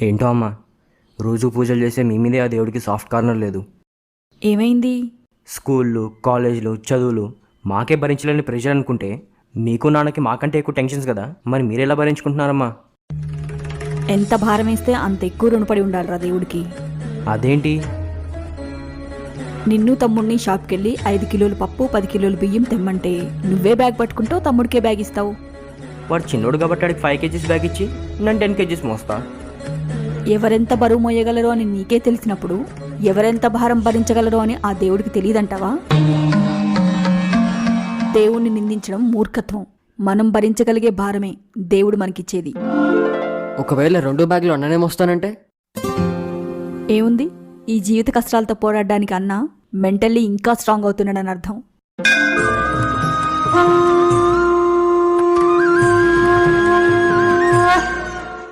ఏంటో అమ్మా, రోజు పూజలు చేసే మీ మీదే ఆ దేవుడికి సాఫ్ట్ కార్నర్ లేదు. ఏమైంది? స్కూళ్ళు, కాలేజీలు, చదువులు మాకే భరించలేని ప్రెషర్ అనుకుంటే నీకు నాన్నకి మాకంటే ఎక్కువ టెన్షన్స్ కదా, మరి మీరెలా భరించుకుంటున్నారమ్మా? ఎంత భారం వేస్తే అంత ఎక్కువ రుణపడి ఉండాలిరా దేవుడికి. అదేంటి? నిన్ను తమ్ముడిని షాప్కెళ్ళి 5 కిలోలు పప్పు 10 కిలోలు బియ్యం తెమ్మంటే నువ్వే బ్యాగ్ పట్టుకుంటావు, తమ్ముడికే బ్యాగ్ ఇస్తావు. వాడు చిన్నోడు కాబట్టి వాడికి 5 కేజీస్ బ్యాగ్ ఇచ్చి నేను 10 కేజీస్ మోస్తా. ఎవరెంత బరువు మోయగలరో అని నీకే తెలిసినప్పుడు ఎవరెంత భారం భరించగలరో అని ఆ దేవుడికి తెలియదంటావా? దేవుణ్ణి నిందించడం మూర్ఖత్వం. మనం భరించగలిగే భారమే దేవుడు మనకిచ్చేది. ఒకవేళ 2 బ్యాగులు అన్ననే మోస్తానంటే ఏముంది, ఈ జీవిత కష్టాలతో పోరాడడానికి అన్నా మెంటల్లీ ఇంకా స్ట్రాంగ్ అవుతున్నాడని అర్థం.